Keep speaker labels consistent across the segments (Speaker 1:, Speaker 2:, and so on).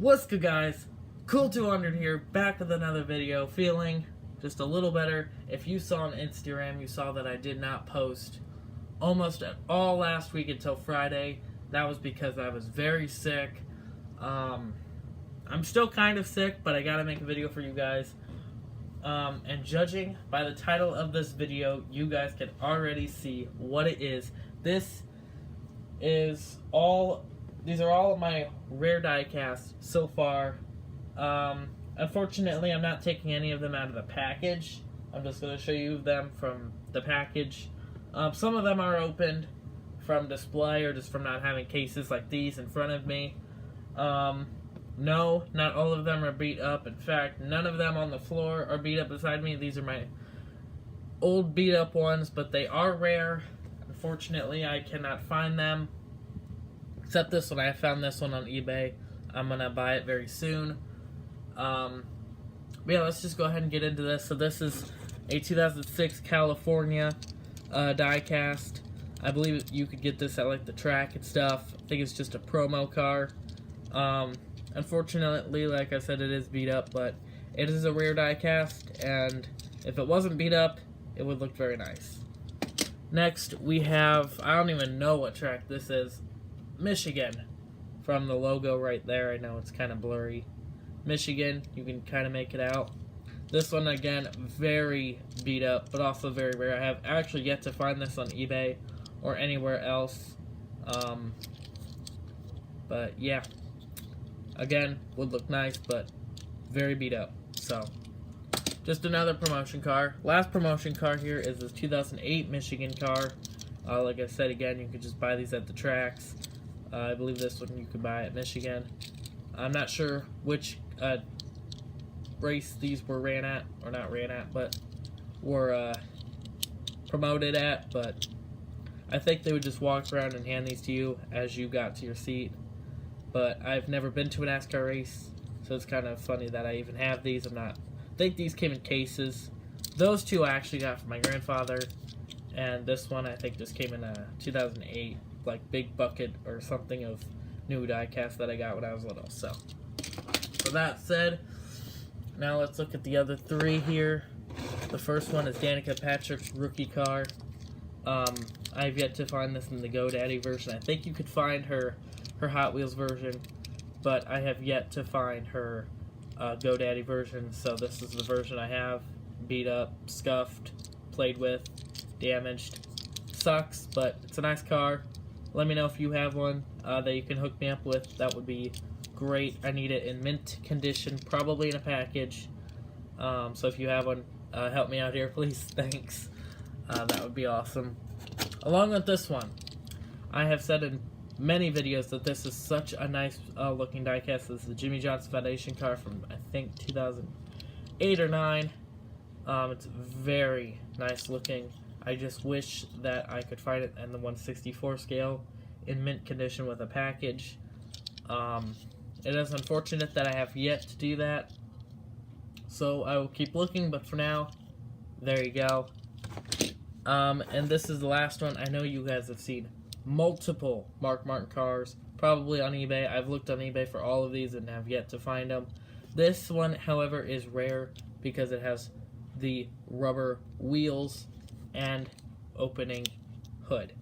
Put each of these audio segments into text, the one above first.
Speaker 1: What's good, guys? Cool200 here, back with another video, feeling just a little better. If you saw on Instagram, you saw that I did not post almost at all last week until Friday. That was because I was very sick. I'm still kind of sick, but I gotta make a video for you guys. And judging by the title of this video, you guys can already see what it is. These are all of my rare diecasts so far. Unfortunately, I'm not taking any of them out of the package. I'm just going to show you them from the package. Some of them are opened from display or just from not having cases like these in front of me. No, not all of them are beat up. In fact, none of them on the floor are beat up beside me. These are my old beat up ones, but they are rare. Unfortunately, I cannot find them. Except this one. I found this one on eBay. I'm going to buy it very soon. But yeah, let's just go ahead and get into this. So this is a 2006 California diecast. I believe you could get this at like the track and stuff. I think it's just a promo car. Unfortunately, like I said, it is beat up, but it is a rare diecast, and if it wasn't beat up, it would look very nice. Next, we have, I don't even know what track this is, Michigan, from the logo right there. I know it's kind of blurry. Michigan, you can kind of make it out. This one, again, very beat up, but also very rare. I have actually yet to find this on eBay or anywhere else. But yeah, again, would look nice, but very beat up. So, just another promotion car. Last promotion car here is this 2008 Michigan car. Like I said, again, you can just buy these at the tracks. I believe this one you could buy at Michigan. I'm not sure which race these were ran at, or not ran at, but were promoted at, but I think they would just walk around and hand these to you as you got to your seat. But I've never been to a NASCAR race, so it's kind of funny that I even have these. I think these came in cases. Those two I actually got from my grandfather, and this one I think just came in a 2008 like big bucket or something of new diecast that I got when I was little. So that said, now let's look at the other three here. The first one is Danica Patrick's rookie car. I've yet to find this in the GoDaddy version. I think you could find her Hot Wheels version, but I have yet to find her GoDaddy version, so this is the version I have. Beat up, scuffed, played with, damaged. Sucks, but it's a nice car. Let me know if you have one that you can hook me up with. That would be great. I need it in mint condition, probably in a package. So if you have one, help me out here, please. Thanks. That would be awesome. Along with this one, I have said in many videos that this is such a nice looking diecast. This is the Jimmy Johnson Foundation car from, I think, 2008 or 9. It's very nice looking. I just wish that I could find it in the 1/64 scale in mint condition with a package. It is unfortunate that I have yet to do that, so I will keep looking, but for now, there you go. And this is the last one. I know you guys have seen multiple Mark Martin cars, probably on eBay. I've looked on eBay for all of these and have yet to find them. This one, however, is rare because it has the rubber wheels and opening hood.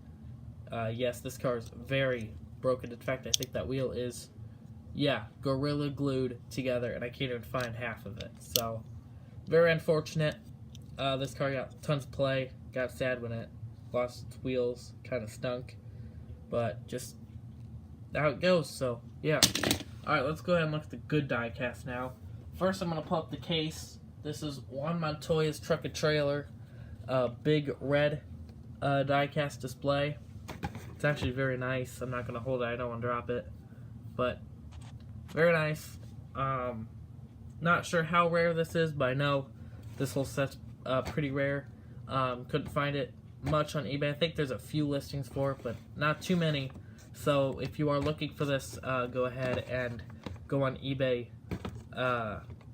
Speaker 1: Yes, this car is very broken. In fact, I think that wheel is, yeah, gorilla glued together, and I can't even find half of it. So, very unfortunate. This car got tons of play. Got sad when it lost its wheels. Kind of stunk. But just how it goes. So, yeah. Alright, let's go ahead and look at the good diecast now. First, I'm going to pull up the case. This is Juan Montoya's Truck and Trailer. Big red diecast display. It's actually very nice. I'm not going to hold it. I don't want to drop it. But very nice. Not sure how rare this is, but I know this whole set's pretty rare. Couldn't find it much on eBay. I think there's a few listings for it, but not too many. So if you are looking for this, go ahead and go on eBay.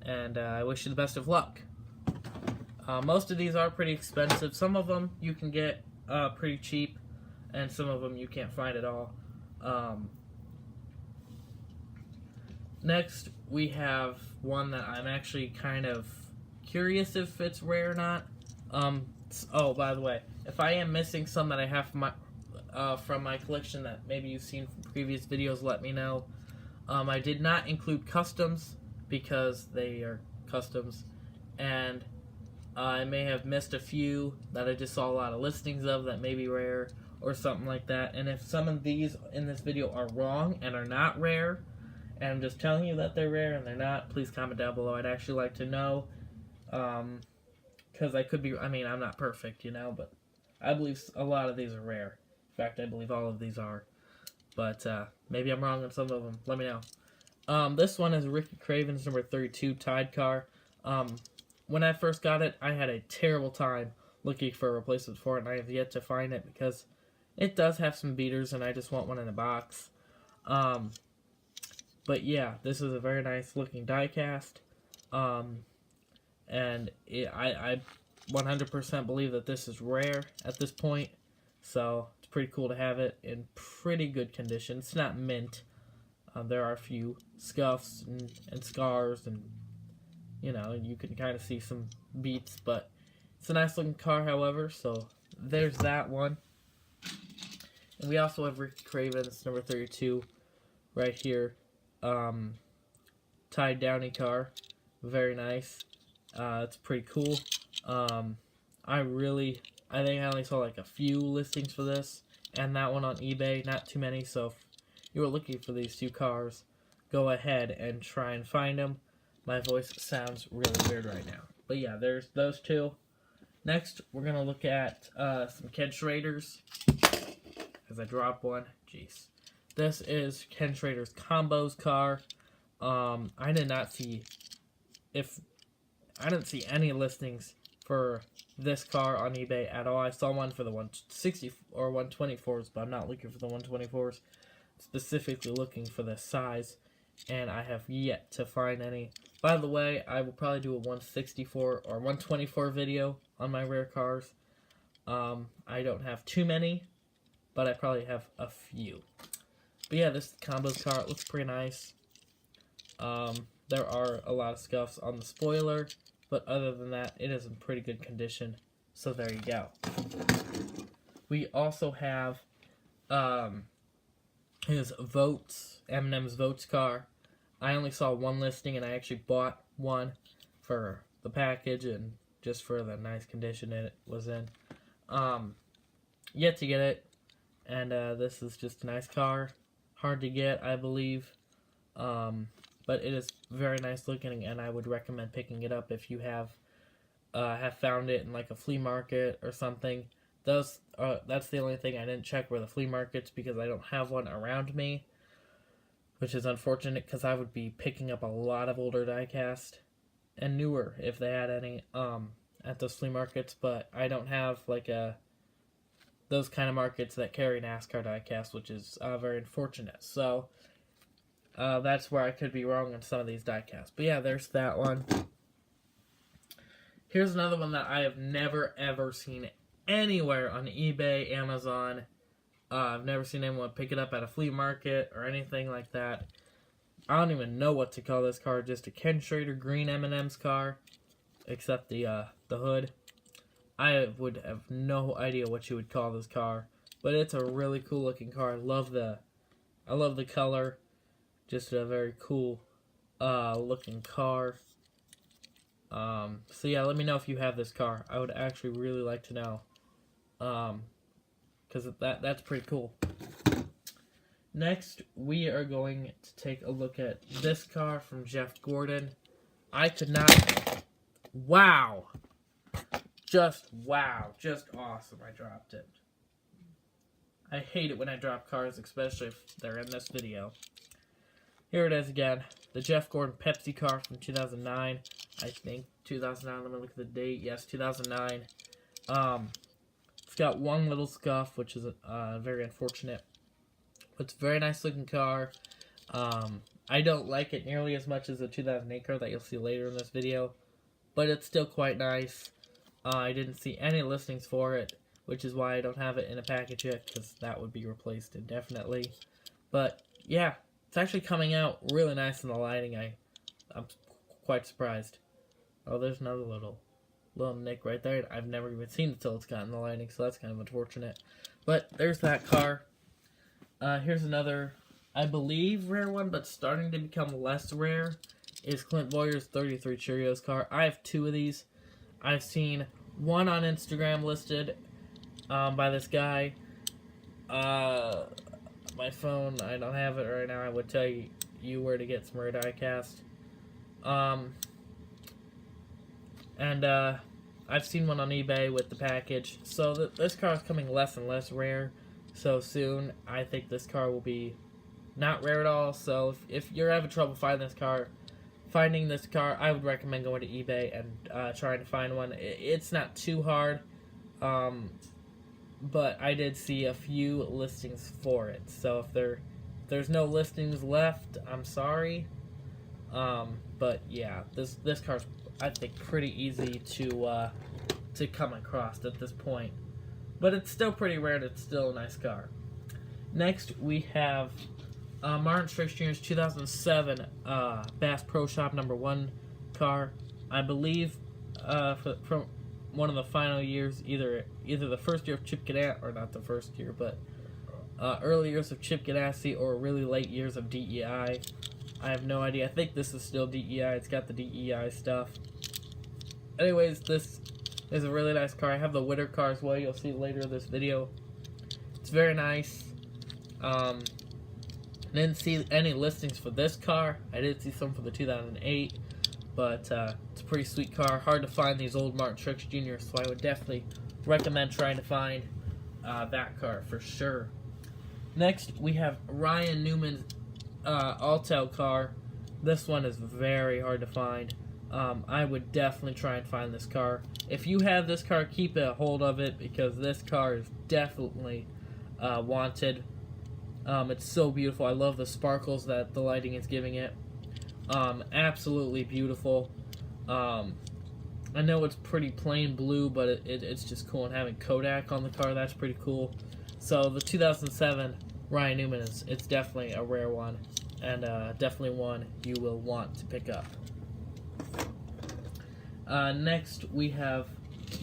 Speaker 1: And I wish you the best of luck. Most of these are pretty expensive. Some of them you can get pretty cheap, and some of them you can't find at all. Next, we have one that I'm actually kind of curious if it's rare or not. Oh, by the way, if I am missing some that I have from my collection that maybe you've seen from previous videos, let me know. I did not include customs because they are customs, and I may have missed a few that I just saw a lot of listings of that may be rare or something like that. And if some of these in this video are wrong and are not rare, and I'm just telling you that they're rare and they're not, please comment down below. I'd actually like to know, because I could be, I mean, I'm not perfect, you know, but I believe a lot of these are rare. In fact, I believe all of these are. But maybe I'm wrong on some of them. Let me know. This one is Ricky Craven's number 32 Tide car. When I first got it, I had a terrible time looking for a replacement for it, and I have yet to find it because it does have some beaters, and I just want one in a box. But yeah, this is a very nice looking diecast. And I 100% believe that this is rare at this point. So it's pretty cool to have it in pretty good condition. It's not mint. There are a few scuffs and scars, and you know, you can kind of see some beats, but it's a nice looking car, however. So there's that one. And we also have Ricky Craven's number 32 right here. Tide Downy car. Very nice. It's pretty cool. I think I only saw like a few listings for this and that one on eBay, not too many, so if you were looking for these two cars, go ahead and try and find them. My voice sounds really weird right now. But yeah, there's those two. Next, we're going to look at some Ken Schrader's, because I dropped one. Jeez. This is Ken Schrader's Combos car. I didn't see any listings for this car on eBay at all. I saw one for the 160 or 124s, but I'm not looking for the 124s. Specifically looking for the size, and I have yet to find any. By the way, I will probably do a 164 or 124 video on my rare cars. I don't have too many, but I probably have a few. But yeah, this Combos car, it looks pretty nice. There are a lot of scuffs on the spoiler, but other than that, it is in pretty good condition. So there you go. We also have his Votes, Eminem's Votes car. I only saw one listing, and I actually bought one for the package and just for the nice condition it was in. Yet to get it, and this is just a nice car. Hard to get, I believe. But it is very nice looking, and I would recommend picking it up if you have found it in like a flea market or something. That's the only thing I didn't check were the flea markets, because I don't have one around me, which is unfortunate because I would be picking up a lot of older diecast and newer if they had any at those flea markets. But I don't have like those kind of markets that carry NASCAR diecast, which is very unfortunate. So that's where I could be wrong on some of these diecasts. But yeah, there's that one. Here's another one that I have never ever seen anywhere on eBay, Amazon. I've never seen anyone pick it up at a flea market or anything like that. I don't even know what to call this car. Just a Ken Schrader green M&M's car, except the hood. I would have no idea what you would call this car, but it's a really cool looking car. I love the color. Just a very cool looking car. So yeah, let me know if you have this car. I would actually really like to know. Because that's pretty cool. Next, we are going to take a look at this car from Jeff Gordon. I could not... Wow! Just wow. Just awesome. I dropped it. I hate it when I drop cars, especially if they're in this video. Here it is again. The Jeff Gordon Pepsi car from 2009. I think 2009. Let me look at the date. Yes, 2009. It's got one little scuff, which is very unfortunate. It's a very nice looking car. I don't like it nearly as much as the 2008 car that you'll see later in this video, but it's still quite nice. I didn't see any listings for it, which is why I don't have it in a package yet, because that would be replaced indefinitely. But yeah, It's actually coming out really nice in the lighting. I'm quite surprised. Oh, there's another little nick right there. I've never even seen it till it's gotten the lighting, so that's kind of unfortunate. But there's that car. Here's another, I believe, rare one, but starting to become less rare, is Clint Boyer's 33 Cheerios car. I have 2 of these. I've seen one on Instagram listed by this guy. My phone, I don't have it right now. I would tell you where to get some rare diecast. I've seen one on eBay with the package. So this car is coming less and less rare. So soon, I think this car will be not rare at all. So if you're having trouble finding this car, I would recommend going to eBay and trying to find one. It's not too hard, but I did see a few listings for it. So if there's no listings left, I'm sorry. But yeah, this car's, I think, pretty easy to come across at this point. But it's still pretty rare, and it's still a nice car. Next, we have Martin Truex Jr.'s 2007 Bass Pro Shop #1 car. I believe from one of the final years, either the first year of Chip Ganassi, or not the first year, but early years of Chip Ganassi, or really late years of DEI. I have no idea. I think this is still DEI. It's got the DEI stuff. Anyways, this is a really nice car. I have the winter car as well. You'll see later in this video. It's very nice. Didn't see any listings for this car. I did see some for the 2008, but it's a pretty sweet car. Hard to find these old Martin Truex Jr., so I would definitely recommend trying to find that car for sure. Next, we have Ryan Newman's Altel car. This one is very hard to find. I would definitely try and find this car. If you have this car, keep a hold of it, because this car is definitely wanted. It's so beautiful. I love the sparkles that the lighting is giving it. Absolutely beautiful. I know it's pretty plain blue, but it's just cool, and having Kodak on the car, that's pretty cool. So the 2007 Ryan Newman it's definitely a rare one, and definitely one you will want to pick up. Next, we have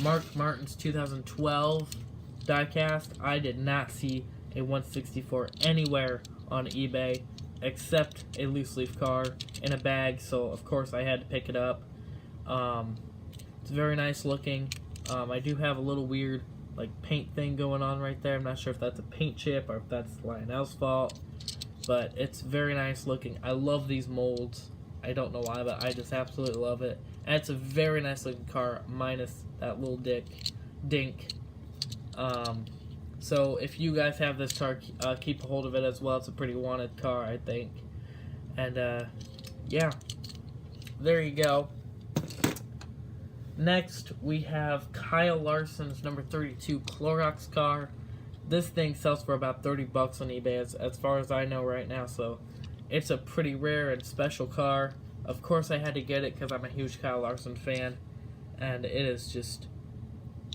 Speaker 1: Mark Martin's 2012 diecast. I did not see a 164 anywhere on eBay except a loose leaf car in a bag, so of course I had to pick it up. It's very nice looking. I do have a little weird paint thing going on right there. I'm not sure if that's a paint chip or if that's Lionel's fault, but it's very nice looking. I love these molds. I don't know why, but I just absolutely love it. And it's a very nice looking car, minus that little dink. So if you guys have this car, keep a hold of it as well. It's a pretty wanted car, I think. And yeah, there you go. Next, we have Kyle Larson's number 32 Clorox car. This thing sells for about $30 on eBay, as far as I know right now. So it's a pretty rare and special car. Of course, I had to get it because I'm a huge Kyle Larson fan, and it is just,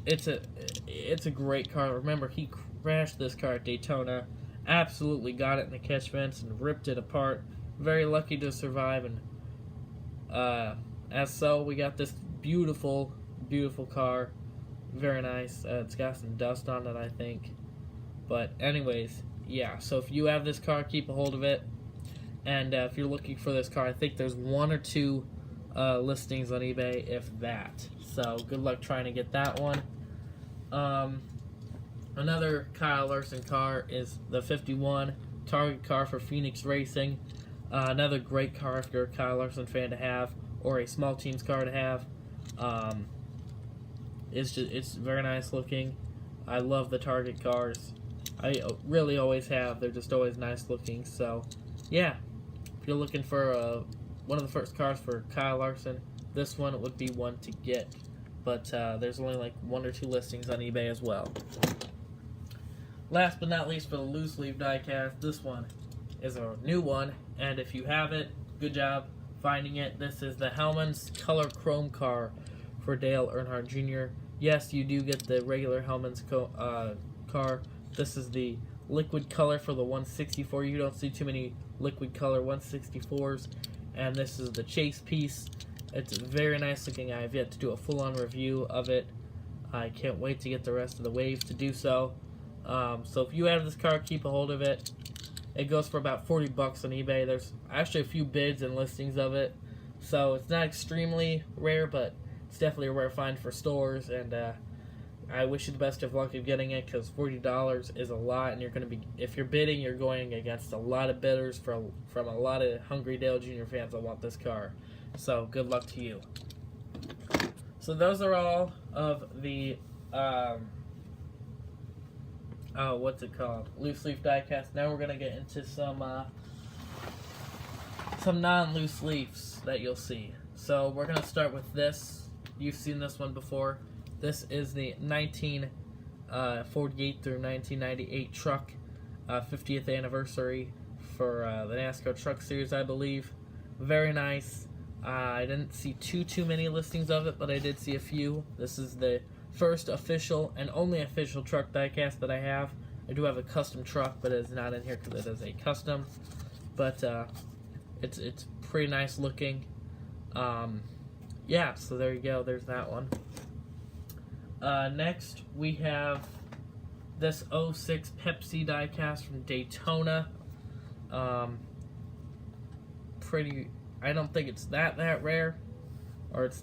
Speaker 1: it's a great car. Remember, he crashed this car at Daytona, absolutely got it in the catch fence and ripped it apart. Very lucky to survive, and as so, we got this beautiful, beautiful car. Very nice. It's got some dust on it, I think. But anyways, yeah. So if you have this car, keep a hold of it. And if you're looking for this car, I think there's 1 or 2 listings on eBay, if that. So good luck trying to get that one. Another Kyle Larson car is the 51 Target car for Phoenix Racing. Another great car if you're a Kyle Larson fan to have, or a small team's car to have. It's very nice looking. I love the Target cars. I really always have. They're just always nice looking. So yeah, if you're looking for one of the first cars for Kyle Larson, this one would be one to get. But there's only 1 or 2 listings on eBay as well. Last but not least, for the loose leaf diecast, this one is a new one, and if you have it, good job finding it. This is the Hellman's Color Chrome car for Dale Earnhardt Jr. Yes, you do get the regular Hellman's car. This is the liquid color for the 164. You don't see too many liquid color 164s. And this is the chase piece. It's very nice looking. I have yet to do a full-on review of it. I can't wait to get the rest of the wave to do so. So if you have this car, keep a hold of it. It goes for about 40 bucks on eBay. There's actually a few bids and listings of it. So it's not extremely rare, but it's definitely a rare find for stores. And I wish you the best of luck of getting it, because $40 is a lot, and you're going to be, if you're bidding, you're going against a lot of bidders from a lot of Hungry Dale Jr. fans that want this car. So good luck to you. So those are all of the what's it called? Loose leaf diecast. Now we're gonna get into some non-loose leafs that you'll see. So we're gonna start with this. You've seen this one before. This is the 1948 through 1998 truck, 50th anniversary for the NASCAR Truck Series, I believe. Very nice. I didn't see too many listings of it, but I did see a few. This is the first official and only official truck diecast that I have. I do have a custom truck, but it's not in here because it is a custom. But it's pretty nice looking. Yeah, so there you go. There's that one. Next, we have this 06 Pepsi diecast from Daytona. Pretty. I don't think it's that rare, or it's.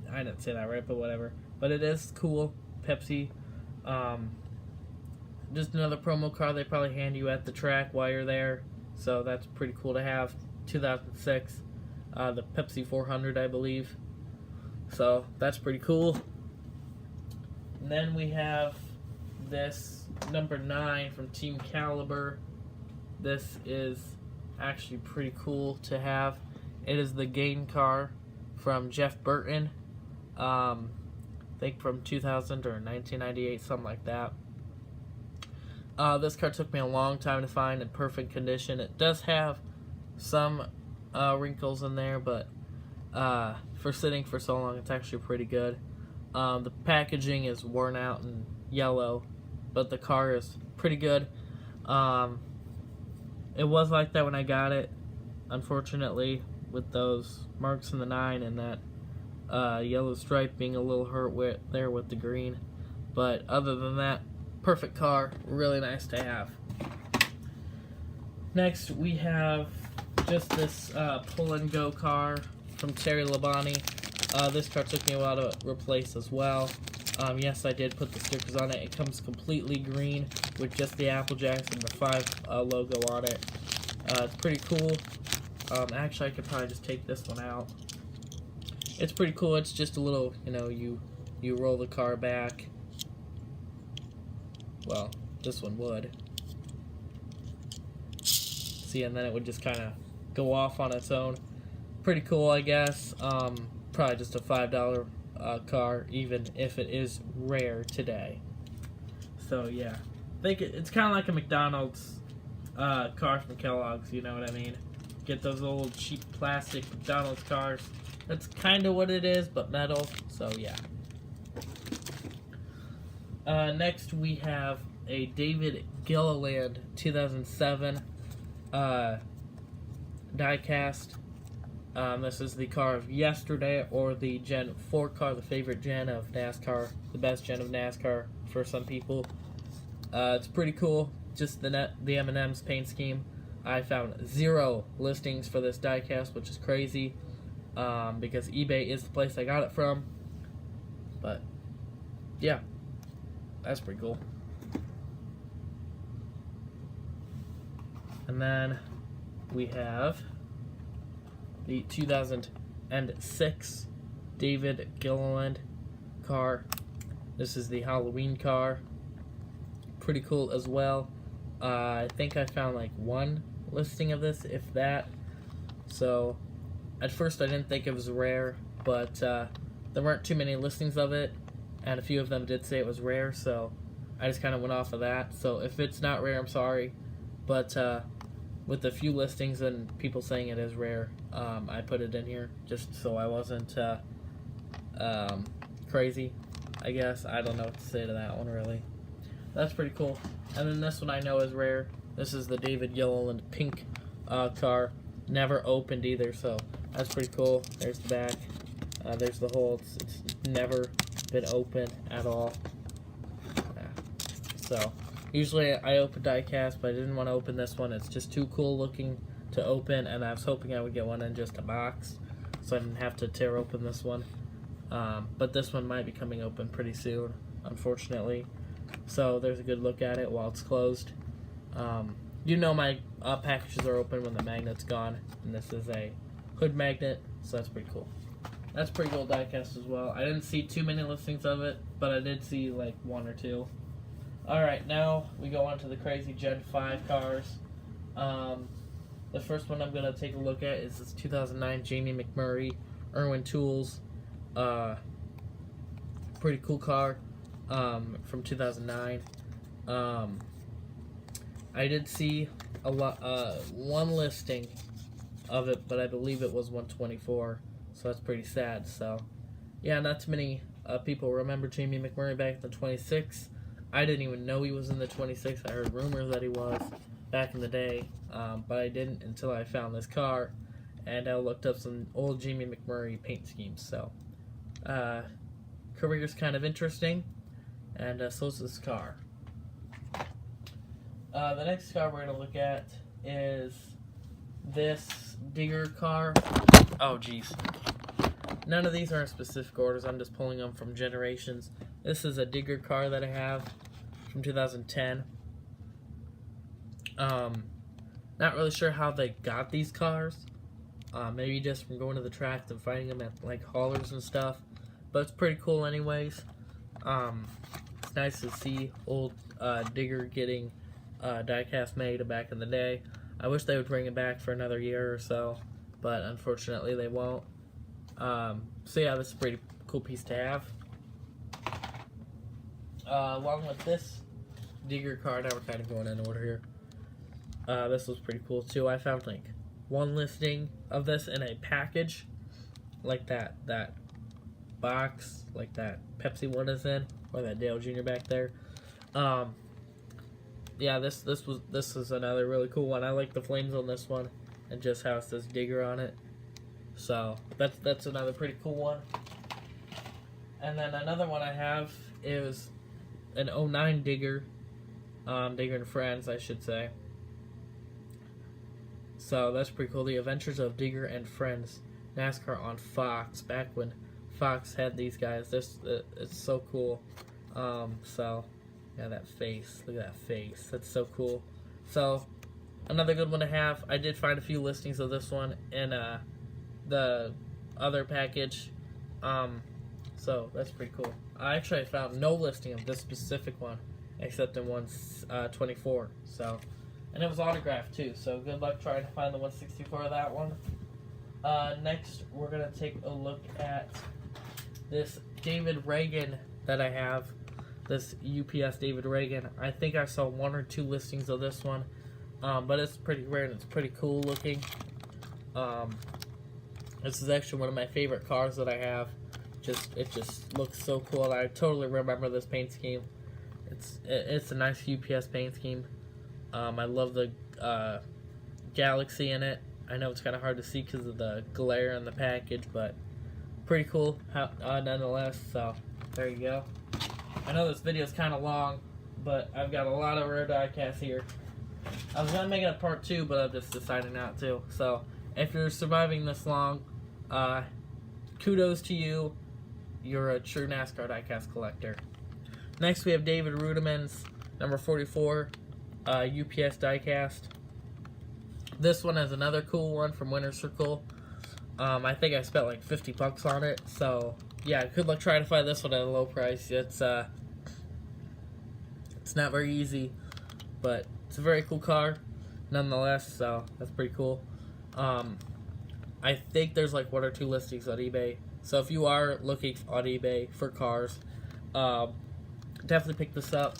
Speaker 1: I didn't say that right, but whatever. But it is cool, Pepsi. Just another promo car they probably hand you at the track while you're there, so that's pretty cool to have. 2006, the Pepsi 400, I believe. So that's pretty cool. And then we have this number 9 from Team Caliber. This is actually pretty cool to have. It is the Gain car from Jeff Burton. I think from 2000 or 1998, something like that. This car took me a long time to find in perfect condition. It does have some wrinkles in there, but for sitting for so long, it's actually pretty good. The packaging is worn out and yellow, but the car is pretty good. It was like that when I got it, unfortunately, with those marks in the 9 and that yellow stripe being a little hurt there with the green. But other than that, perfect car, really nice to have. Next, we have just this pull and go car from Terry Labonte. This car took me a while to replace as well. Yes, I did put the stickers on it. It comes completely green with just the Apple Jacks and the 5 logo on it. It's pretty cool. Actually, I could probably just take this one out. It's pretty cool. It's just a little, you roll the car back. Well, this one would. See, and then it would just kind of go off on its own. Pretty cool, I guess. Probably just a $5 car, even if it is rare today. So, yeah. I think it's kind of like a McDonald's car from Kellogg's, you know what I mean? Get those old cheap plastic McDonald's cars. That's kind of what it is, but metal. So, yeah. Next, we have a David Gilliland 2007 diecast. This is the car of yesterday, or the Gen 4 car, the favorite gen of NASCAR, the best gen of NASCAR for some people. It's pretty cool. Just the M&M's paint scheme. I found 0 listings for this diecast, which is crazy, because eBay is the place I got it from. But yeah, that's pretty cool. And then we have the 2006 David Gilliland car. This is the Halloween car. Pretty cool as well. I think I found like 1 listing of this, if that. So at first I didn't think it was rare, but there weren't too many listings of it, and a few of them did say it was rare, so I just kind of went off of that. So if it's not rare, I'm sorry, but with a few listings and people saying it is rare, I put it in here just so I wasn't crazy, I guess. I don't know what to say to that one, really. that's pretty cool. And then this one I know is rare. This is the David Yellowland pink car. Never opened either, so that's pretty cool. There's the back. There's the hole. It's never been opened at all. So usually I open diecast, but I didn't want to open this one. It's just too cool looking to open, and I was hoping I would get one in just a box, so I didn't have to tear open this one. But this one might be coming open pretty soon, unfortunately. So there's a good look at it while it's closed. You know my packages are open when the magnet's gone, and this is a hood magnet, so that's pretty cool. That's pretty cool diecast as well. I didn't see too many listings of it, but I did see like 1 or 2. Alright, now we go on to the crazy Gen 5 cars. The first one I'm going to take a look at is this 2009 Jamie McMurray Irwin Tools. Pretty cool car from 2009. I did see a lot, one listing of it, but I believe it was 124, so that's pretty sad. So, yeah, not too many people remember Jamie McMurray back in the 26. I didn't even know he was in the 26. I heard rumors that he was back in the day, but I didn't until I found this car, and I looked up some old Jamie McMurray paint schemes. So, career's kind of interesting, and so is this car. The next car we're going to look at is this digger car. Oh, jeez. None of these are in specific orders. I'm just pulling them from generations. This is a digger car that I have from 2010. Not really sure how they got these cars. Maybe just from going to the tracks and finding them at like haulers and stuff. But it's pretty cool anyways. It's nice to see old digger getting diecast made back in the day. I wish they would bring it back for another year or so, but unfortunately they won't. So yeah, this is a pretty cool piece to have. Along with this digger car, now we're kind of going in order here. This was pretty cool too. I found like one listing of this in a package, like that box, like that Pepsi one is in, or that Dale Jr. back there. Yeah, this is another really cool one. I like the flames on this one, and just how it says digger on it. So that's another pretty cool one. And then another one I have is an 09 digger, Digger and Friends, I should say. So that's pretty cool. The Adventures of Digger and Friends, NASCAR on Fox. Back when Fox had these guys, it's so cool. So yeah, that face. Look at that face. That's so cool. So another good one to have. I did find a few listings of this one in the other package. So that's pretty cool. I found no listing of this specific one except in 124. So, and it was autographed too. So good luck trying to find the 164 of that one. Next, we're gonna take a look at this David Reagan that I have. This UPS David Reagan. I think I saw 1 or 2 listings of this one, but it's pretty rare and it's pretty cool looking. This is actually one of my favorite cars that I have. It just looks so cool. I totally remember this paint scheme. It's a nice UPS paint scheme. I love the Galaxy in it. I know it's kind of hard to see because of the glare in the package, but pretty cool nonetheless. So there you go. I know this video is kind of long, but I've got a lot of rare diecasts here. I was going to make it a part 2, but I've just decided not to. So if you're surviving this long, kudos to you. You're a true NASCAR diecast collector. Next we have David Rudimann's number 44 UPS diecast. This one is another cool one from Winter Circle. I think I spent like $50 on it. So yeah, good luck trying to find this one at a low price. It's not very easy, but it's a very cool car nonetheless. So that's pretty cool. I think there's like 1 or 2 listings on eBay. So if you are looking on eBay for cars, definitely pick this up.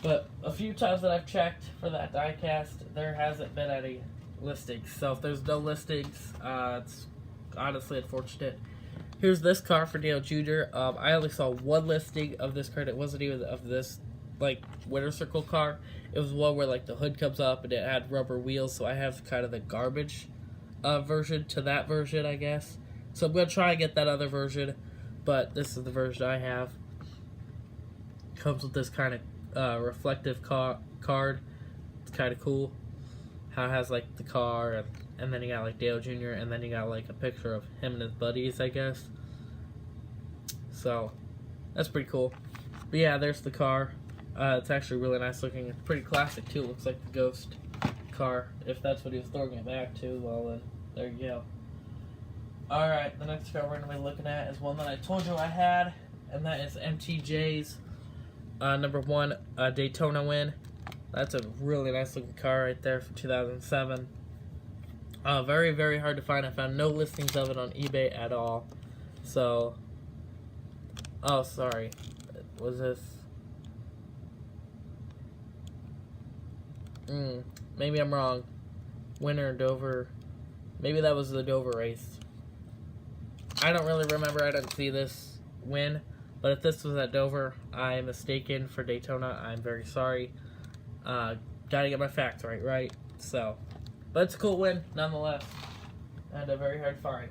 Speaker 1: But a few times that I've checked for that diecast, there hasn't been any listings. So if there's no listings, it's honestly unfortunate. Here's this car for Dale Jr. I only saw one listing of this car. It wasn't even of this like winter circle car. It was one where like the hood comes up and it had rubber wheels. So I have kind of the garbage version to that version, I guess. So I'm gonna try and get that other version, but this is the version I have. Comes with this kind of reflective card. It's kind of cool. How it has like the car and then you got like Dale Jr. and then you got like a picture of him and his buddies, I guess. So that's pretty cool. But yeah, there's the car. It's actually really nice looking. It's pretty classic too. It looks like the Ghost car. If that's what he was throwing it back to, well then there you go. Alright, the next car we're going to be looking at is one that I told you I had, and that is MTJ's number 1 Daytona win. That's a really nice looking car right there from 2007. Very, very hard to find. I found no listings of it on eBay at all. So, oh, sorry. Was this? Maybe I'm wrong. Winter Dover. Maybe that was the Dover race. I don't really remember. I didn't see this win. But if this was at Dover, I am mistaken for Daytona. I'm very sorry. Gotta get my facts right? So, but it's a cool win, nonetheless. And a very hard find.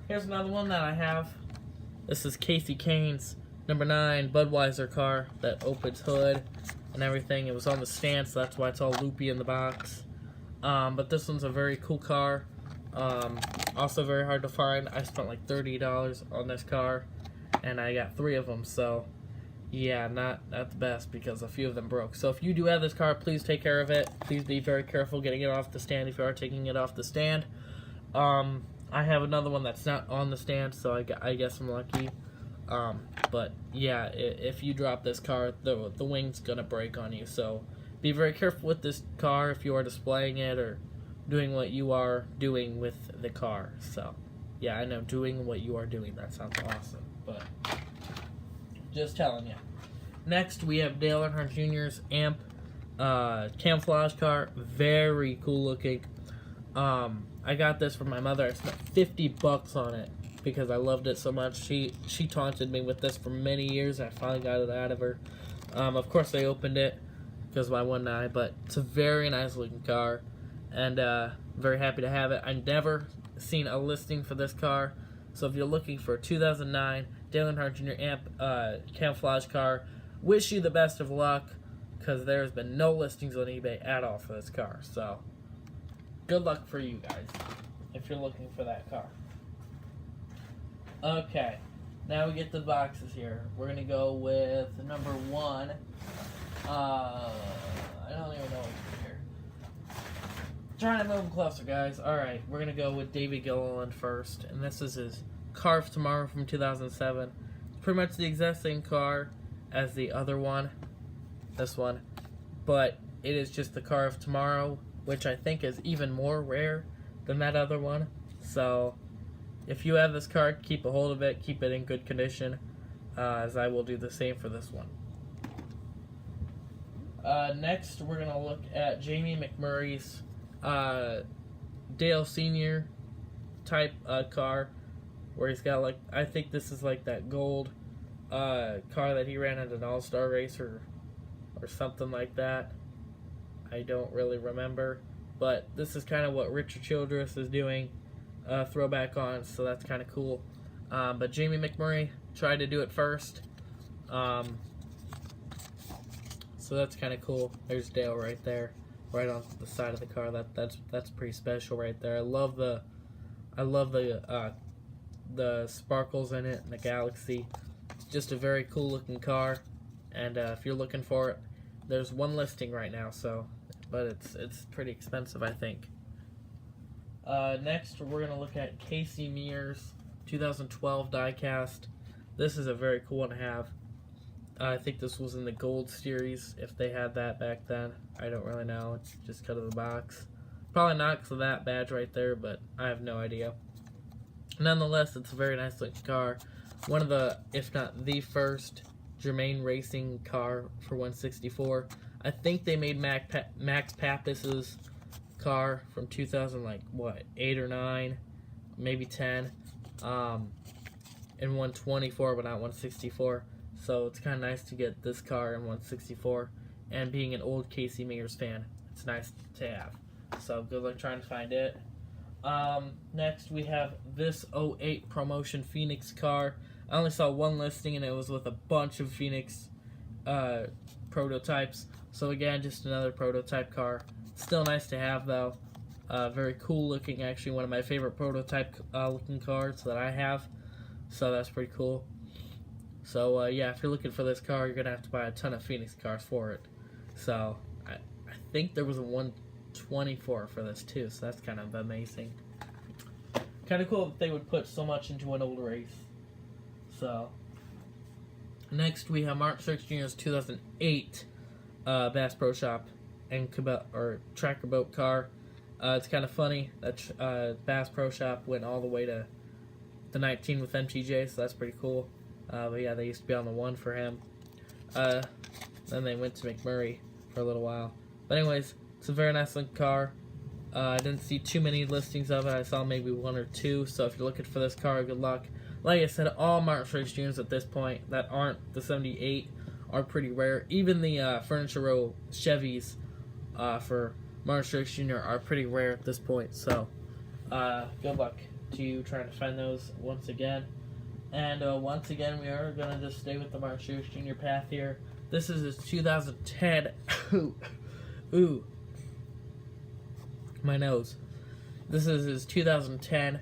Speaker 1: Here's another one that I have. This is Casey Kane's number 9 Budweiser car that opens hood and everything. It was on the stand, so that's why it's all loopy in the box. But this one's a very cool car. Also very hard to find. I spent like $30 on this car, and I got 3 of them, so yeah, not the best because a few of them broke. So if you do have this car, please take care of it. Please be very careful getting it off the stand if you are taking it off the stand. I have another one that's not on the stand, so I guess I'm lucky. But yeah, if you drop this car, the wing's gonna break on you. So be very careful with this car if you are displaying it or doing what you are doing with the car. So yeah, I know, doing what you are doing, that sounds awesome, but just telling you. Next, we have Dale Earnhardt Jr.'s amp camouflage car. Very cool looking. I got this from my mother. I spent $50 on it because I loved it so much. She taunted me with this for many years. I finally got it out of her. Of course, I opened it because my one eye, but it's a very nice looking car, and very happy to have it. I've never seen a listing for this car, so if you're looking for a 2009 Dale Earnhardt Jr. amp camouflage car, wish you the best of luck, because there's been no listings on eBay at all for this car. So good luck for you guys if you're looking for that car. Okay, now we get the boxes here. We're gonna go with number 1. I don't even know what's here. Trying to move them closer, guys. Alright, we're gonna go with David Gilliland first, and this is his Car of Tomorrow from 2007. Pretty much the exact same car as the other one, this one, but it is just the Car of Tomorrow, which I think is even more rare than that other one. So if you have this car, keep a hold of it, keep it in good condition, as I will do the same for this one. Next, we're going to look at Jamie McMurray's Dale Sr. type car, where he's got, like, I think this is like that gold car that he ran at an all-star race or something like that. I don't really remember, but this is kind of what Richard Childress is doing throwback on, so that's kind of cool. But Jamie McMurray tried to do it first, so that's kind of cool. There's Dale right there, right on the side of the car. That's pretty special right there. I love the sparkles in it and the galaxy. It's just a very cool looking car, and if you're looking for it, there's one listing right now, so, but it's pretty expensive, I think. Next, we're going to look at Casey Mears 2012 diecast. This is a very cool one to have. I think this was in the gold series, if they had that back then. I don't really know. It's just cut of the box. Probably not because of that badge right there, but I have no idea. Nonetheless, it's a very nice looking car. One of the, if not the first, Germain Racing car for 164. I think they made Max Pappas's car from 2000, like, what, 8 or 9, maybe 10. in 124 but not 164. So it's kind of nice to get this car in 164. And being an old Casey Mears fan, it's nice to have. So good luck trying to find it. Next we have this 08 Promotion Phoenix car. I only saw one listing and it was with a bunch of Phoenix prototypes. So again, just another prototype car. Still nice to have though. Very cool looking, actually one of my favorite prototype looking cars that I have. So that's pretty cool. So yeah, if you're looking for this car, you're gonna have to buy a ton of Phoenix cars for it. So I think there was a 124 for this too, so that's kind of amazing. Kind of cool that they would put so much into an old race. So next we have Martin Truex Jr.'s 2008 Bass Pro Shop and tracker boat car. It's kind of funny that Bass Pro Shop went all the way to the 19 with MTJ, so that's pretty cool. But yeah, they used to be on the 1 for him. Then they went to McMurray for a little while. But anyways, it's a very nice looking car. I didn't see too many listings of it. I saw maybe 1 or 2. So if you're looking for this car, good luck. Like I said, all Martin Truex Jr.'s at this point that aren't the 78 are pretty rare. Even the Furniture Row Chevys for Martin Truex Jr. are pretty rare at this point. So good luck to you trying to find those once again. And once again, we are going to just stay with the Martin Truex Jr. path here. This is his 2010. Ooh. My nose. This is his 2010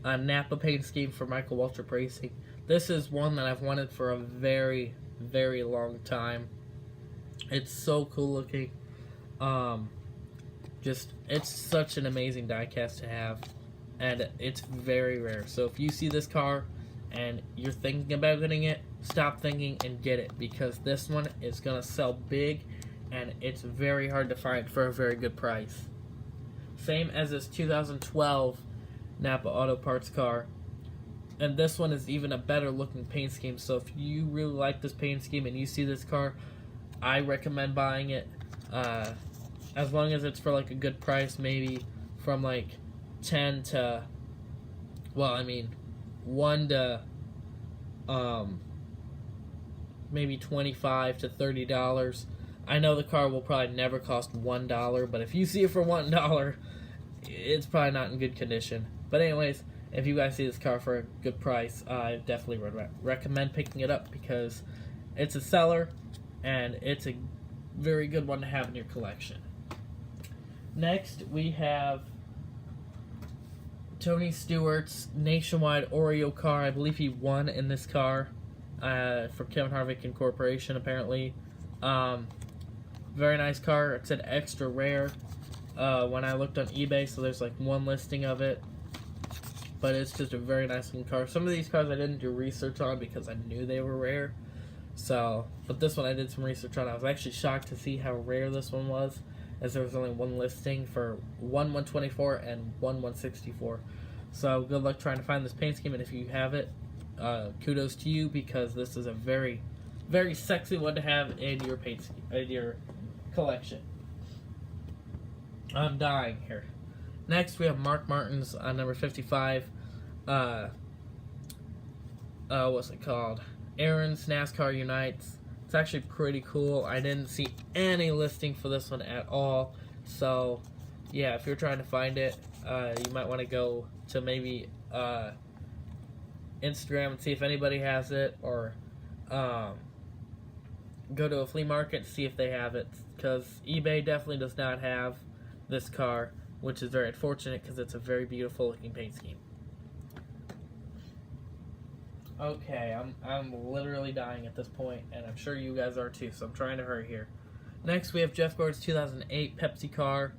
Speaker 1: Napa paint scheme for Michael Waltrip Racing. This is one that I've wanted for a very, very long time. It's so cool looking. It's such an amazing diecast to have. And it's very rare. So if you see this car and you're thinking about getting it, stop thinking and get it, because this one is going to sell big and it's very hard to find for a very good price. Same as this 2012 Napa Auto Parts car. And this one is even a better looking paint scheme. So if you really like this paint scheme and you see this car, I recommend buying it. As long as it's for like a good price, maybe from like 10 to, well, I mean 1 to maybe $25 to $30. I know the car will probably never cost $1, but if you see it for $1, it's probably not in good condition. But anyways, if you guys see this car for a good price, I definitely would recommend picking it up, because it's a seller and it's a very good one to have in your collection. Next, we have Tony Stewart's Nationwide Oreo car. I believe he won in this car for Kevin Harvick Incorporation, apparently. Very nice car. It said extra rare when I looked on eBay, so there's like 1 listing of it. But it's just a very nice looking car. Some of these cars I didn't do research on because I knew they were rare. So, but this one I did some research on. I was actually shocked to see how rare this one was, as there was only 1 listing for 1/124 and 1/164. So good luck trying to find this paint scheme, and if you have it, kudos to you, because this is a very, very sexy one to have in your paint scheme, in your collection. I'm dying here. Next, we have Mark Martin's number 55. What's it called? Aaron's NASCAR Unites. It's actually pretty cool. I didn't see any listing for this one at all. So, yeah, if you're trying to find it, you might want to go to maybe Instagram and see if anybody has it, or go to a flea market and see if they have it, because eBay definitely does not have this car, which is very unfortunate, because it's a very beautiful looking paint scheme. Okay, I'm literally dying at this point, and I'm sure you guys are too, so I'm trying to hurry here. Next, we have Jeff Gordon's 2008 Pepsi car.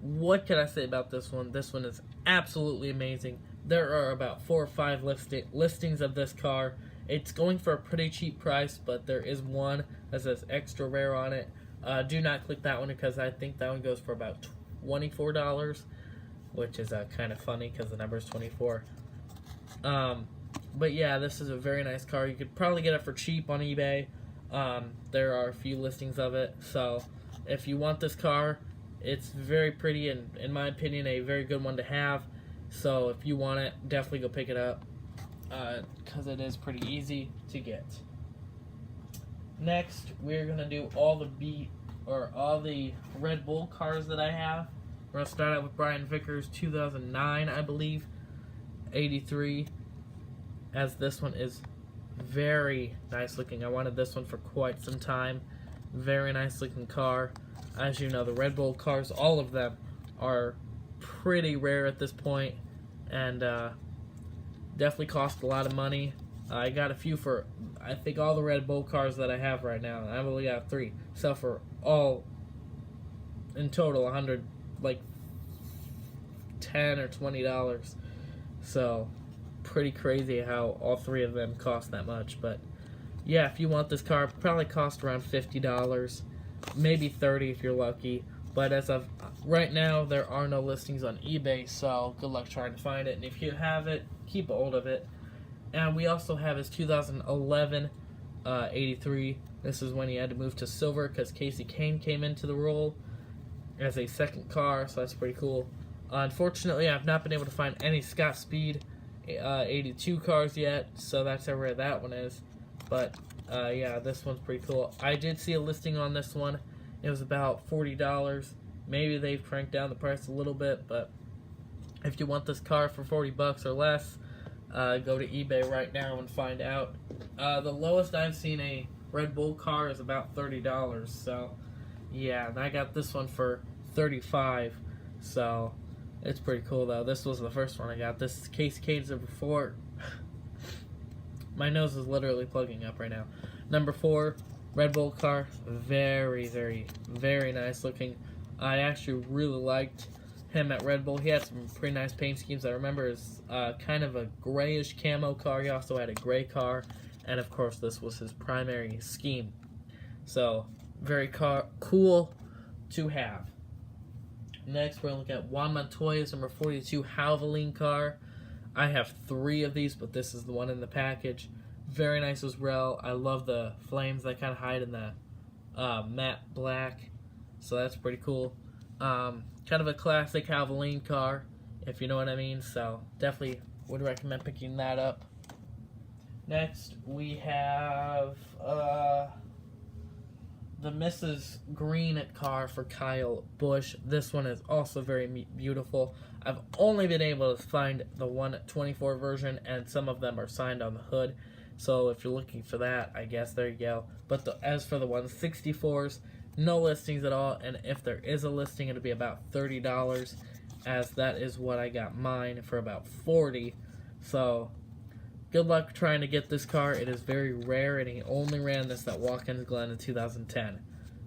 Speaker 1: What can I say about this one? This one is absolutely amazing. There are about 4 or 5 listings of this car. It's going for a pretty cheap price, but there is one that says extra rare on it. Do not click that one, because I think that one goes for about $24, which is kind of funny because the number is 24. But yeah, this is a very nice car. You could probably get it for cheap on eBay. There are a few listings of it. So if you want this car, it's very pretty, and in my opinion, a very good one to have. So if you want it, definitely go pick it up. because it is pretty easy to get. Next, we're gonna do all the Red Bull cars that I have. We're gonna start out with Brian Vickers 2009, I believe, 83, as this one is very nice looking. I wanted this one for quite some time. Very nice looking car. As you know, the Red Bull cars, all of them, are pretty rare at this point, and definitely cost a lot of money. I got a few for, I think, all the Red Bull cars that I have right now. I've only got 3. Sell for all, in total, 100, like $10 or $20. So, pretty crazy how all 3 of them cost that much. But yeah, if you want this car, probably cost around $50, maybe $30 if you're lucky. But as of right now, there are no listings on eBay, so good luck trying to find it. And if you have it, keep a hold of it. And we also have his 2011 83. This is when he had to move to silver because Casey Kane came into the role as a second car, so that's pretty cool. Unfortunately, I've not been able to find any Scott Speed 82 cars yet, so that's how rare that one is. But yeah, this one's pretty cool. I did see a listing on this one. It was about $40. Maybe they've cranked down the price a little bit, but if you want this car for $40 or less, go to eBay right now and find out. The lowest I've seen a Red Bull car is about $30. So yeah, and I got this one for $35. So it's pretty cool though. This was the first one I got. This is Casey Kane's number 4. My nose is literally plugging up right now. Number 4, Red Bull car. Very, very, very nice looking. I actually really liked him at Red Bull. He had some pretty nice paint schemes. I remember his kind of a grayish camo car. He also had a gray car. And of course, this was his primary scheme. So, very cool to have. Next, we're going to look at Juan Montoya's number 42 Havoline car. I have 3 of these, but this is the one in the package. Very nice as well. I love the flames that kind of hide in the matte black. So that's pretty cool. Kind of a classic Havoline car, if you know what I mean. So definitely would recommend picking that up. Next, we have the Mrs. Green car for Kyle Busch. This one is also very beautiful. I've only been able to find the 124 version, and some of them are signed on the hood. So if you're looking for that, I guess there you go. But as for the 164s, no listings at all, and if there is a listing, it'll be about $30, as that is what I got mine for about $40. So good luck trying to get this car. It is very rare, and he only ran this at Watkins Glen in 2010.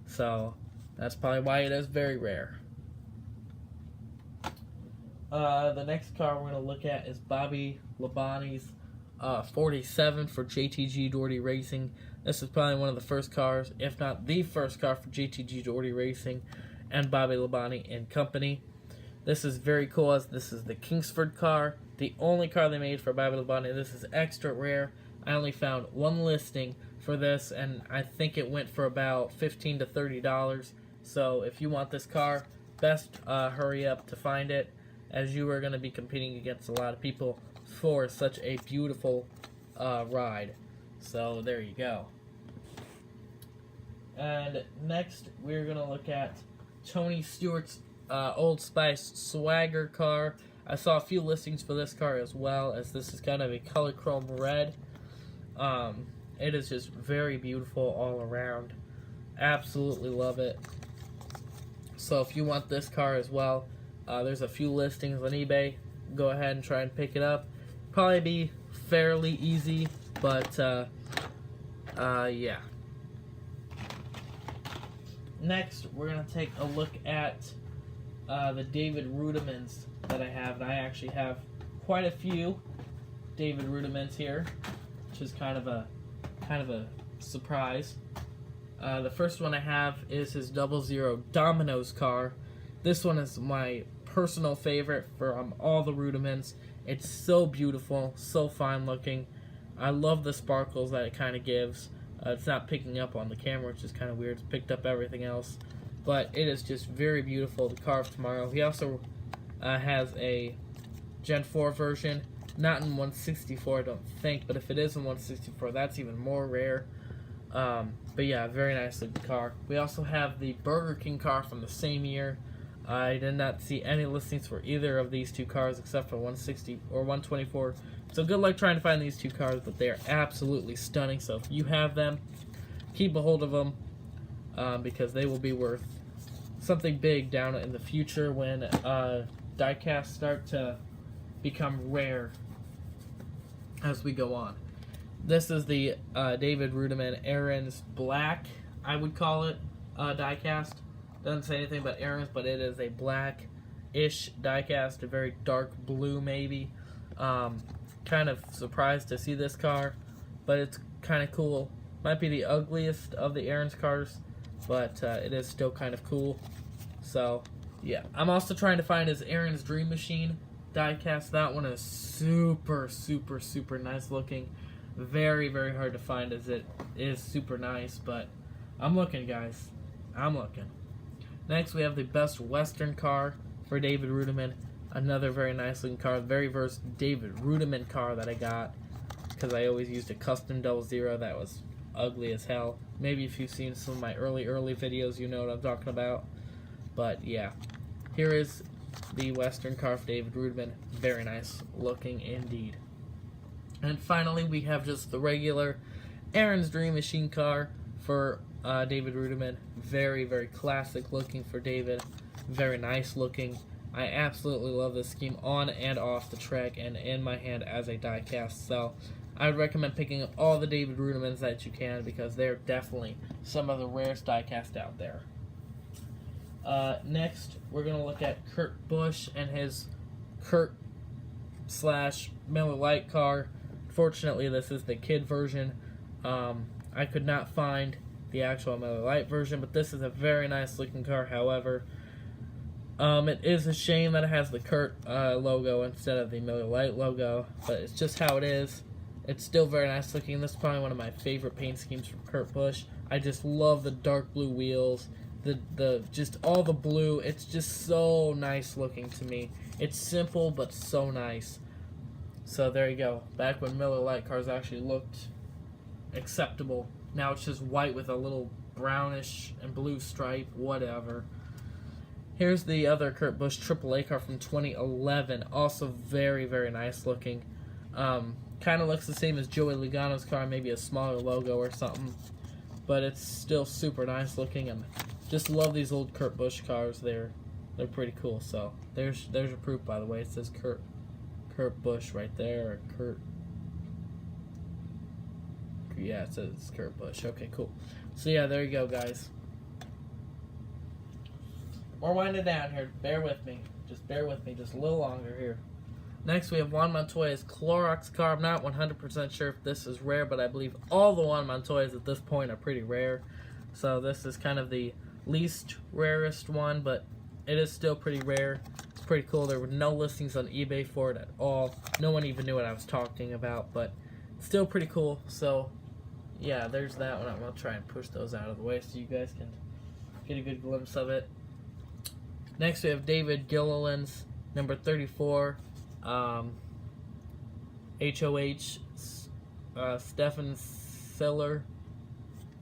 Speaker 1: So that's probably why it is very rare. The next car we're going to look at is Bobby Labonte's 47 for JTG Doherty Racing. This is probably one of the first cars, if not the first car for JTG Doherty Racing and Bobby Labonte and company. This is very cool, as this is the Kingsford car, the only car they made for Bobby Labonte. This is extra rare. I only found 1 listing for this, and I think it went for about $15 to $30. So if you want this car, best hurry up to find it, as you are going to be competing against a lot of people for such a beautiful ride. So there you go. And next, we're going to look at Tony Stewart's Old Spice Swagger car. I saw a few listings for this car as well, as this is kind of a color chrome red. It is just very beautiful all around. Absolutely love it. So if you want this car as well, there's a few listings on eBay. Go ahead and try and pick it up. Probably be fairly easy, but yeah. Next, we're going to take a look at the David Rudiments that I have. And I actually have quite a few David Rudiments here, which is kind of a surprise. The first one I have is his 00 Domino's car. This one is my personal favorite from all the Rudiments. It's so beautiful, so fine looking. I love the sparkles that it kind of gives. It's not picking up on the camera, which is kind of weird. It's picked up everything else. But it is just very beautiful, the car of tomorrow. He also has a Gen 4 version. Not in 164, I don't think, but if it is in 164, that's even more rare. But yeah, very nice looking car. We also have the Burger King car from the same year. I did not see any listings for either of these two cars except for 160 or 124. So good luck trying to find these two cars, but they are absolutely stunning. So if you have them, keep a hold of them because they will be worth something big down in the future when diecasts start to become rare as we go on. This is the David Rudiman Aaron's Black, I would call it, diecast. Doesn't say anything about Aaron's, but it is a black-ish diecast, a very dark blue maybe. Kind of surprised to see this car, but it's kind of cool. Might be the ugliest of the Aaron's cars, but it is still kind of cool. So, yeah. I'm also trying to find his Aaron's Dream Machine diecast. That one is super, super, super nice looking. Very, very hard to find as it is super nice, but I'm looking, guys. I'm looking. Next, we have the Best Western car for David Rudiman. Another very nice looking car. Very versed David Rudiman car that I got because I always used a custom 00 that was ugly as hell. Maybe if you've seen some of my early videos, you know what I'm talking about. But yeah, here is the Western car for David Rudiman. Very nice looking indeed. And finally, we have just the regular Aaron's Dream Machine car for David Rudiman. Very, very classic looking for David. Very nice looking. I absolutely love this scheme on and off the track and in my hand as a diecast. So I would recommend picking up all the David Rudimans that you can because they're definitely some of the rarest diecast out there. Next, we're going to look at Kurt Busch and his Kurt / Miller Lite car. Fortunately, this is the kid version. I could not find the actual Miller Lite version, but this is a very nice looking car. However, it is a shame that it has the Kurt logo instead of the Miller Lite logo, but it's just how it is. It's still very nice looking. This is probably one of my favorite paint schemes from Kurt Busch. I just love the dark blue wheels, the just all the blue. It's just so nice looking to me. It's simple but so nice. So there you go. Back when Miller Lite cars actually looked acceptable. Now it's just white with a little brownish and blue stripe, whatever. Here's the other Kurt Busch AAA car from 2011. Also very, very nice looking. Kind of looks the same as Joey Logano's car, maybe a smaller logo or something. But it's still super nice looking, and just love these old Kurt Busch cars. They're pretty cool. So there's a proof, by the way. It says Kurt Busch right there. Yeah, it says Kurt Busch. Okay, cool. So yeah, there you go, guys. We're winding down here. Bear with me. Just bear with me just a little longer here. Next, we have Juan Montoya's Clorox car. I'm not 100% sure if this is rare, but I believe all the Juan Montoyas at this point are pretty rare. So this is kind of the least rarest one, but it is still pretty rare. It's pretty cool. There were no listings on eBay for it at all. No one even knew what I was talking about, but still pretty cool. So yeah, there's that one. I'm going to try and push those out of the way so you guys can get a good glimpse of it. Next, we have David Gilliland's number 34. HOH Stefan Siller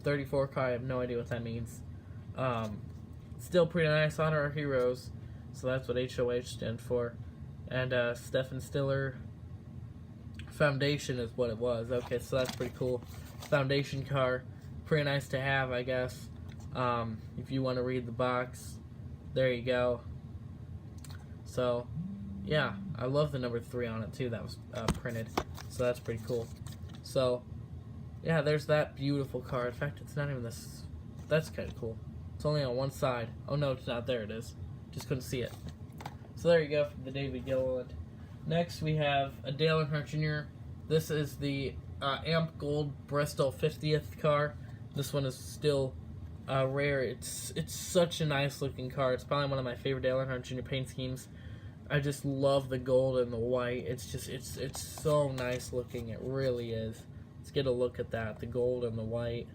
Speaker 1: 34 car. I have no idea what that means. Still pretty nice. Honor our heroes. So that's what HOH stands for. And Stefan Stiller Foundation is what it was. Okay, so that's pretty cool. Foundation car. Pretty nice to have, I guess. If you want to read the box, there you go. So yeah, I love the number 3 on it too. That was printed, so that's pretty cool. So yeah, there's that beautiful car. In fact, it's not even this. That's kind of cool. It's only on one side. Oh no, it's not. There it is. Just couldn't see it. So there you go for the David Gilliland. Next, we have a Dale Earnhardt Jr. This is the Amp Gold Bristol 50th car. This one is still rare. It's such a nice looking car. It's probably one of my favorite Dale Earnhardt Jr. paint schemes. I just love the gold and the white. It's just it's so nice looking. It really is. Let's get a look at that. The gold and the white.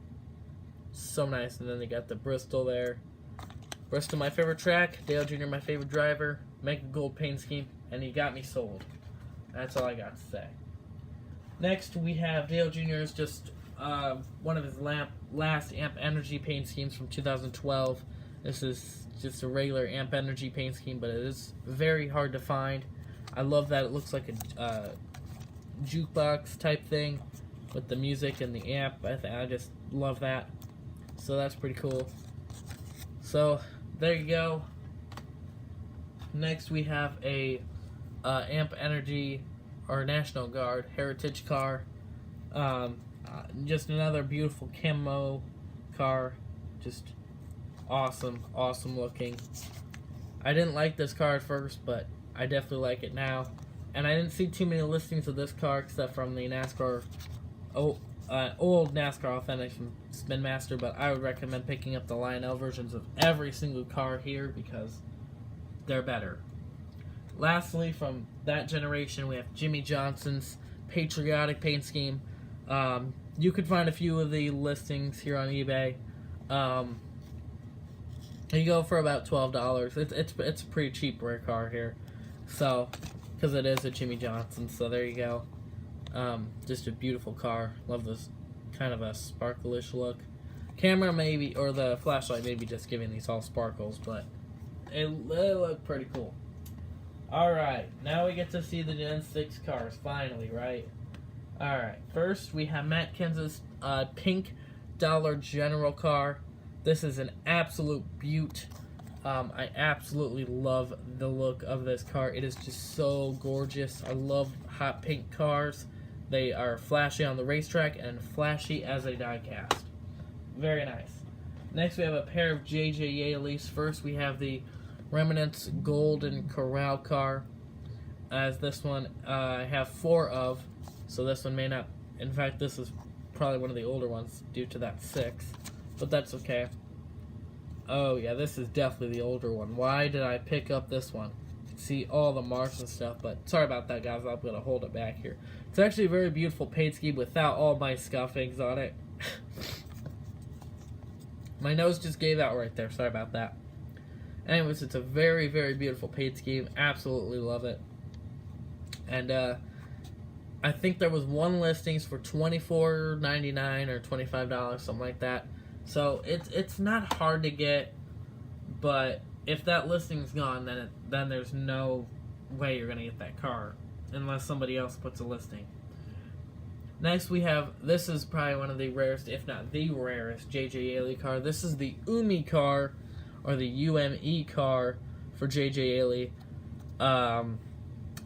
Speaker 1: So nice. And then they got the Bristol there. Bristol, my favorite track. Dale Jr., my favorite driver. Make a gold paint scheme. And he got me sold. That's all I got to say. Next, we have Dale Jr.'s just one of his last Amp Energy paint schemes from 2012. This is just a regular Amp Energy paint scheme, but it is very hard to find. I love that it looks like a jukebox type thing with the music and the amp. I just love that. So that's pretty cool. So there you go. Next we have a Amp Energy or National Guard Heritage car. Just another beautiful camo car. Just awesome looking. I didn't like this car at first, but I definitely like it now. And I didn't see too many listings of this car except from the NASCAR, old NASCAR Authentic from Spin Master, but I would recommend picking up the Lionel versions of every single car here because they're better. Lastly, from that generation, we have Jimmy Johnson's Patriotic paint scheme. You could find a few of the listings here on eBay. You go for about $12. It's a pretty cheap rare car here, so because it is a Jimmy Johnson. So there you go. Just a beautiful car. Love this kind of a sparklish look. Camera maybe, or the flashlight maybe just giving these all sparkles, but it looked pretty cool. Alright, now we get to see the Gen 6 cars, finally, right? Alright, first we have Matt Kenseth's pink Dollar General car. This is an absolute beaut. I absolutely love the look of this car. It is just so gorgeous. I love hot pink cars. They are flashy on the racetrack and flashy as a diecast. Very nice. Next we have a pair of J.J. Yaley's. First we have the Remnants Golden Corral car. As this one I have 4 of, so this one may not. In fact, this is probably one of the older ones due to that 6, but that's okay. Oh yeah, this is definitely the older one. Why did I pick up this one? You can see all the marks and stuff, but sorry about that, guys. I'm going to hold it back here. It's actually a very beautiful paint scheme without all my scuffings on it. My nose just gave out right there. Sorry about that. Anyways, it's a very, very beautiful paint scheme. Absolutely love it. And I think there was one listings for $24.99 or $25, something like that. So it's not hard to get, but if that listing's gone, then there's no way you're gonna get that car unless somebody else puts a listing. Next we have, this is probably one of the rarest, if not the rarest, J.J. Yaley car. This is the UME car, or the UME car for J.J. Yaley.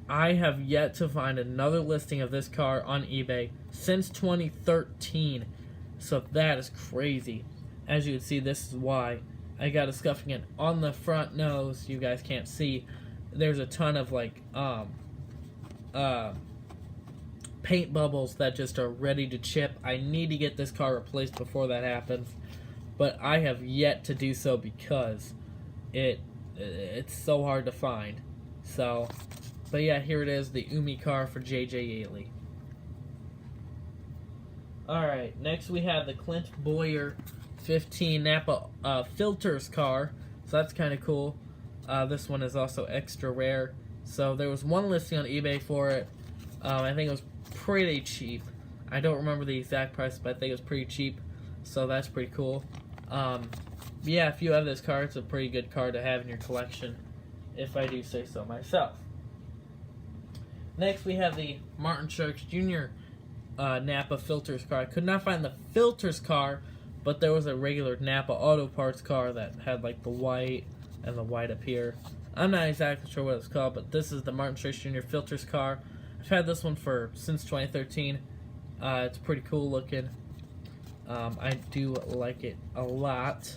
Speaker 1: I have yet to find another listing of this car on eBay since 2013. So that is crazy. As you can see, this is why I got a scuffing it on the front nose. You guys can't see. There's a ton of like paint bubbles that just are ready to chip. I need to get this car replaced before that happens, but I have yet to do so because it's so hard to find. So, but yeah, here it is, the UME car for J.J. Yaley. Alright, next we have the Clint Boyer 15 Napa Filters car. So that's kind of cool. This one is also extra rare. So there was one listing on eBay for it. I think it was pretty cheap. I don't remember the exact price, but I think it was pretty cheap. So that's pretty cool. Yeah, if you have this car, it's a pretty good car to have in your collection, if I do say so myself. Next we have the Martin Truex Jr. Napa Filters car. I could not find the Filters car, but there was a regular Napa Auto Parts car that had like the white and the white up here. I'm not exactly sure what it's called, but this is the Martin Truex Jr. Filters car. I've had this one since 2013. It's pretty cool looking. I do like it a lot.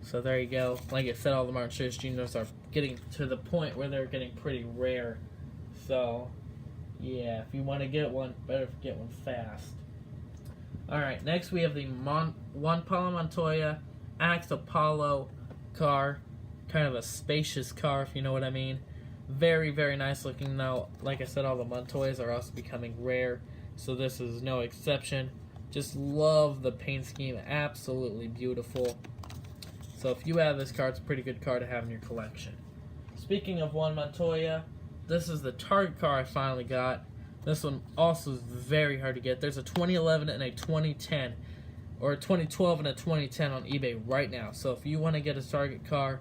Speaker 1: So there you go. Like I said, all the Martin Truex Jr.'s are getting to the point where they're getting pretty rare. So yeah, if you want to get one, better get one fast. Alright, next we have the Juan Pablo Montoya Axe Apollo car. Kind of a spacious car, if you know what I mean. Very, very nice looking though. Like I said, all the Montoyas are also becoming rare, so this is no exception. Just love the paint scheme. Absolutely beautiful. So if you have this car, it's a pretty good car to have in your collection. Speaking of Juan Montoya, this is the Target car I finally got. This one also is very hard to get. There's a 2011 and a 2010, or a 2012 and a 2010 on eBay right now. So if you want to get a Target car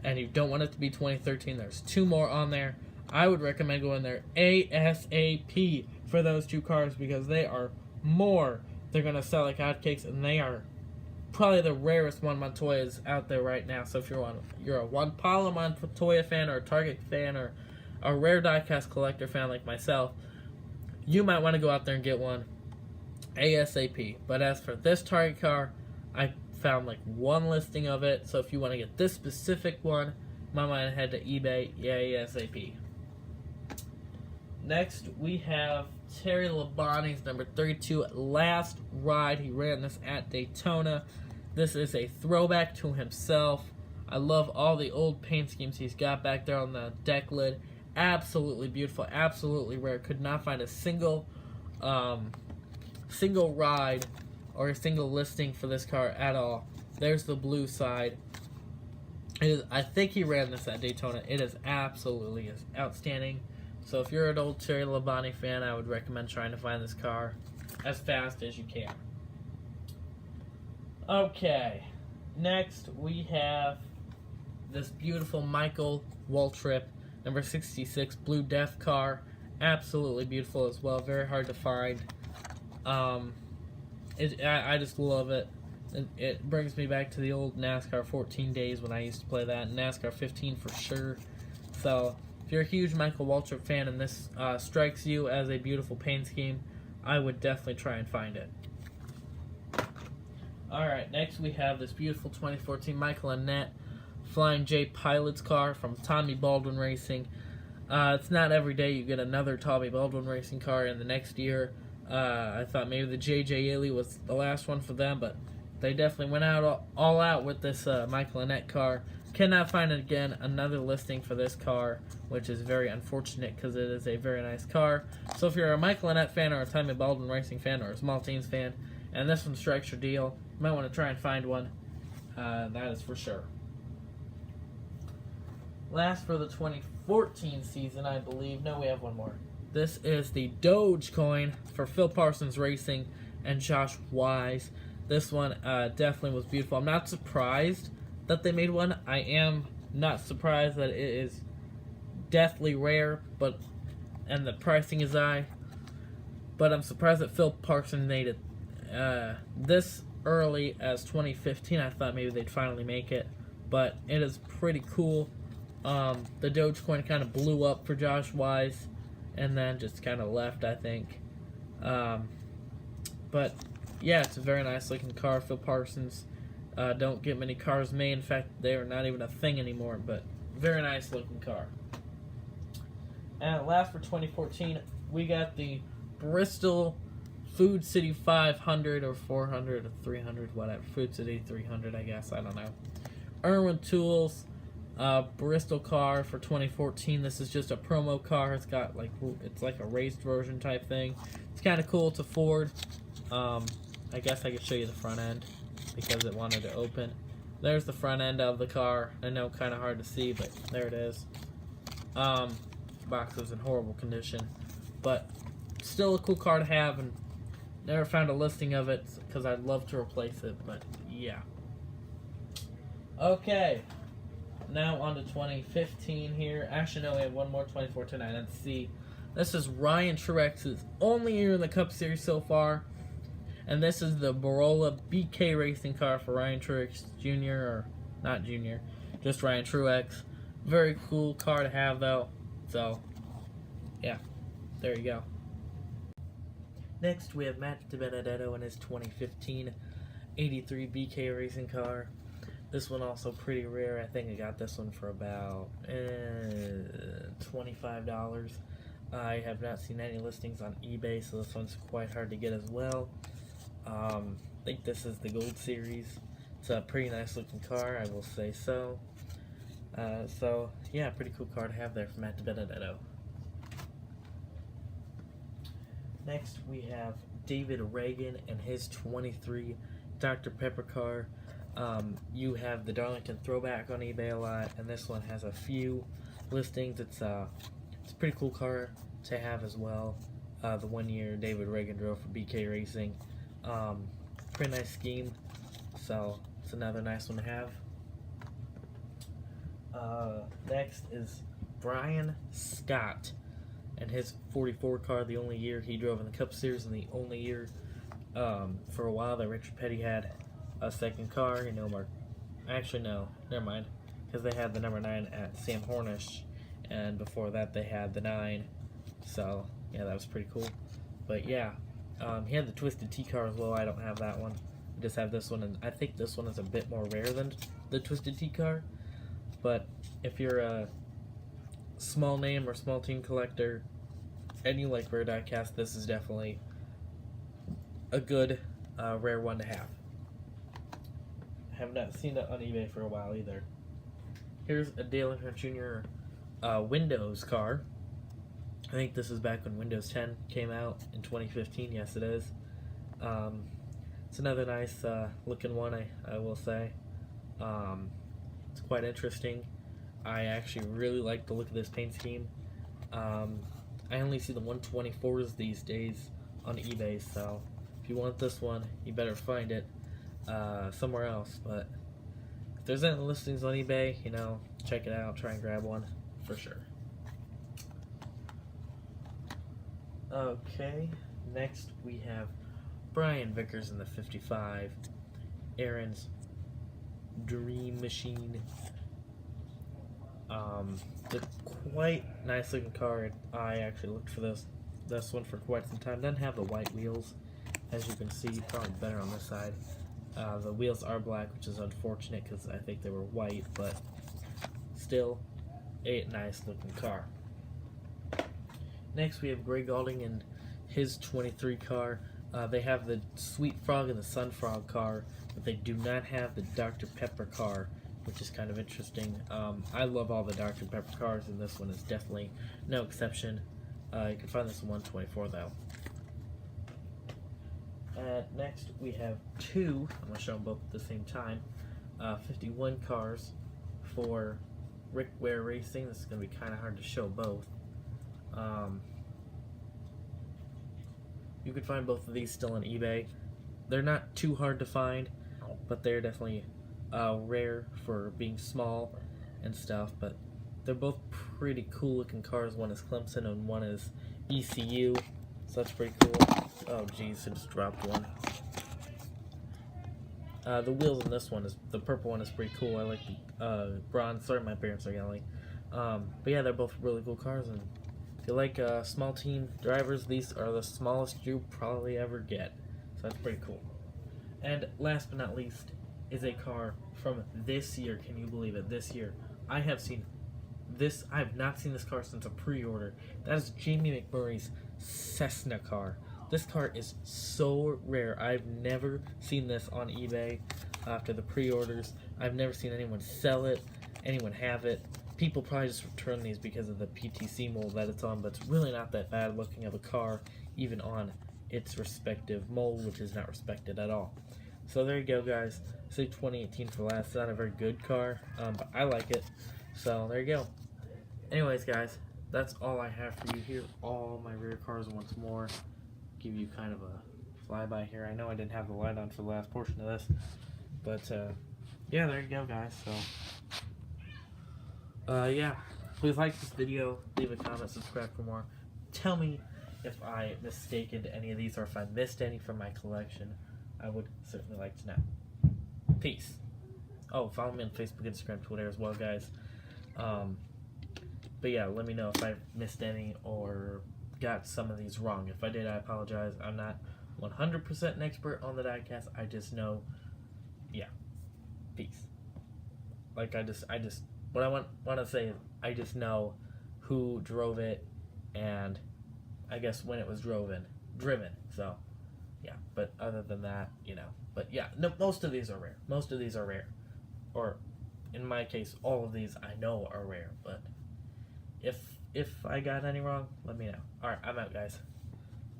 Speaker 1: and you don't want it to be 2013, there's 2 more on there. I would recommend going there ASAP for those 2 cars because they are more. They're going to sell like hotcakes, and they are probably the rarest Juan Montoyas out there right now. So if you're a Juan Pablo Montoya fan or a Target fan or a rare diecast collector fan like myself, you might want to go out there and get one ASAP. But as for this Target car, I found like 1 listing of it. So if you want to get this specific one, might want to head to eBay ASAP. Next, we have Terry Labonte's number 32 last ride. He ran this at Daytona. This is a throwback to himself. I love all the old paint schemes he's got back there on the deck lid. Absolutely beautiful, absolutely rare. Could not find a single ride or a single listing for this car at all. There's the blue side. I think he ran this at Daytona. It is absolutely outstanding. So if you're an old Terry Labonte fan, I would recommend trying to find this car as fast as you can. Okay, next we have this beautiful Michael Waltrip number 66 Blue Death car. Absolutely beautiful as well. Very hard to find. I just love it. It brings me back to the old NASCAR 14 days when I used to play that. NASCAR 15 for sure. So if you're a huge Michael Waltrip fan and this strikes you as a beautiful paint scheme, I would definitely try and find it. Alright, next we have this beautiful 2014 Michael Annett Flying J Pilot's car from Tommy Baldwin Racing. It's not every day you get another Tommy Baldwin Racing car in the next year. I thought maybe the J.J. Ely was the last one for them, but they definitely went out all out with this Michael Annett car. Cannot find again another listing for this car, which is very unfortunate because it is a very nice car. So if you're a Michael Annett fan or a Tommy Baldwin Racing fan or a Small Teams fan, and this one strikes your deal, you might want to try and find one. That is for sure. Last for the 2014 season, I believe. No, we have one more. This is the Dogecoin for Phil Parsons Racing and Josh Wise. This one definitely was beautiful. I'm not surprised that they made one. I am not surprised that it is deathly rare, and the pricing is high. But I'm surprised that Phil Parsons made it this early as 2015. I thought maybe they'd finally make it, but it is pretty cool. The Dogecoin kind of blew up for Josh Wise and then just kind of left, I think. But yeah, it's a very nice looking car. Phil Parsons don't get many cars made. In fact, they are not even a thing anymore, but very nice looking car. And last for 2014, we got the Bristol Food City 500 or 400 or 300, whatever. Food City 300, I guess. I don't know. Irwin Tools Bristol car for 2014. This is just a promo car. It's got it's like a raced version type thing. It's kind of cool. It's a Ford. I guess I could show you the front end because it wanted to open. There's the front end of the car. I know, kind of hard to see, but there it is. Box is in horrible condition, but still a cool car to have, and never found a listing of it because I'd love to replace it, but yeah. Okay, now on to 2015 here. Actually, no, we have one more 2014 I didn't see. This is Ryan Truex's only year in the Cup Series so far, and this is the Barola BK Racing car for Ryan Truex Jr., or not Jr., just Ryan Truex. Very cool car to have, though. So, yeah, there you go. Next, we have Matt DiBenedetto and his 2015 83 BK Racing car. This one also pretty rare. I think I got this one for about $25. I have not seen any listings on eBay, so this one's quite hard to get as well. I think this is the Gold Series. It's a pretty nice looking car, I will say so. So, yeah, pretty cool car to have there from Matt DiBenedetto. Next, we have David Reagan and his 23 Dr. Pepper car. You have the Darlington Throwback on eBay a lot, and this one has a few listings. It's It's a pretty cool car to have as well. The 1 year David Reagan drove for BK Racing. Pretty nice scheme, so it's another nice one to have. Next is Brian Scott and his 44 car, the only year he drove in the Cup Series, and the only year for a while that Richard Petty had a second car. You know, actually no, never mind, because they had the number 9 at Sam Hornish, and before that they had the 9. So yeah, that was pretty cool. But yeah, he had the Twisted T car as well. I don't have that one. I just have this one, and I think this one is a bit more rare than the Twisted T car. But if you're a small name or small team collector and you like rare diecast, this is definitely a good rare one to have. I have not seen it on eBay for a while either. Here's a Dale Earnhardt Jr. Windows car. I think this is back when Windows 10 came out in 2015. Yes, it is. It's another nice looking one, I will say. It's quite interesting. I actually really like the look of this paint scheme. I only see the 124s these days on eBay, so if you want this one, you better find it somewhere else. But if there's any listings on eBay, you know, check it out, try and grab one for sure. Okay, next we have Brian Vickers in the 55, Aaron's Dream Machine. The quite nice looking car. I actually looked for this one for quite some time. Doesn't have the white wheels, as you can see, probably better on this side. The wheels are black, which is unfortunate because I think they were white, but still a nice looking car. Next we have Greg Galding and his 23 car. They have the Sweet Frog and the Sun Frog car, but they do not have the Dr. Pepper car, which is kind of interesting. I love all the Dr. Pepper cars, and this one is definitely no exception. You can find this in 124 though. Next we have two, I'm going to show them both at the same time, 51 cars for Rick Ware Racing. This is going to be kind of hard to show both. You can find both of these still on eBay. They're not too hard to find, but they're definitely rare for being small and stuff, but they're both pretty cool looking cars. One is Clemson and one is ECU, so that's pretty cool. Oh geez, I just dropped one. The wheels in this one, the purple one is pretty cool. I like the bronze. Sorry, my parents are yelling. But yeah, they're both really cool cars, and if you like small team drivers, these are the smallest you probably ever get. So that's pretty cool. And last but not least is a car from this year. Can you believe it? This year. I have not seen this car since a pre-order. That is Jamie McMurray's Cessna car. This car is so rare. I've never seen this on eBay after the pre-orders. I've never seen anyone sell it, anyone have it. People probably just return these because of the PTC mold that it's on, but it's really not that bad looking of a car, even on its respective mold, which is not respected at all. So there you go, guys. Say 2018 for last. It's not a very good car, but I like it. So there you go. Anyways, guys, that's all I have for you here. All my rare cars once more. Give you kind of a flyby here. I know I didn't have the light on for the last portion of this, but yeah, there you go, guys. So yeah, please like this video, leave a comment, subscribe for more. Tell me if I mistaken any of these or if I missed any from my collection. I would certainly like to know. Peace. Oh, follow me on Facebook, Instagram, Twitter as well, guys. But yeah, let me know if I missed any or got some of these wrong. If I did, I apologize. I'm not 100% an expert on the diecast. I just know, yeah. Peace. Like what I want to say is I just know who drove it and I guess when it was driven. So yeah, but other than that, you know. But yeah, no, most of these are rare. Most of these are rare. Or in my case, all of these I know are rare, but if I got any wrong, let me know. Alright, I'm out, guys.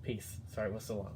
Speaker 1: Peace. Sorry it was so long.